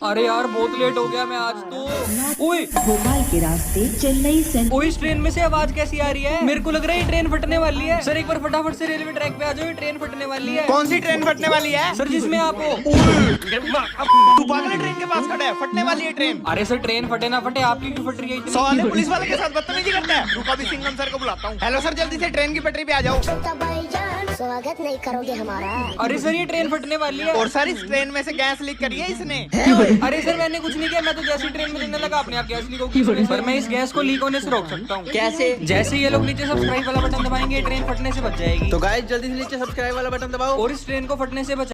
अरे यार बहुत लेट हो गया मैं आज तो। ओए भोपाल के रास्ते चेन्नई सेंट्रल। ओए इस ट्रेन में से आवाज कैसी आ रही है? मेरे को लग रहा है ये ट्रेन फटने वाली है। सर एक बार फटाफट से रेलवे ट्रैक पे आ जाओ, ये ट्रेन फटने वाली है। कौन सी ट्रेन फटने वाली है? सर जिसमें आप हो। तू पागल है, ट्रेन के पास खड़ा है, फटने वाली है ट्रेन। अरे सर ट्रेन फटे ना फटे आपकी क्यों फट रही है इतनी? सवाल है, पुलिस वाले के साथ बदतमीजी करता है। रुको अभी सिंघम सर को बुलाता हूँ। हेलो सर, जल्दी से ट्रेन की पटरी पे आ जाओ। स्वागत नहीं करोगे हमारा। अरे सर ये ट्रेन फटने वाली है। और सर इस ट्रेन में से गैस लीक करी है इसने। अरे सर मैंने कुछ नहीं किया, मैं तो जैसे ट्रेन में चढ़ने लगा अपने आप गैस लीक होगी। सर मैं इस गैस को लीक होने से रोक सकता हूँ। कैसे? जैसे ये लोग नीचे सब्सक्राइब वाला बटन दबाएंगे ट्रेन फटने से बच जाएगी। तो गाइस जल्दी से नीचे सब्सक्राइब वाला बटन दबाओ और इस ट्रेन को फटने से बचा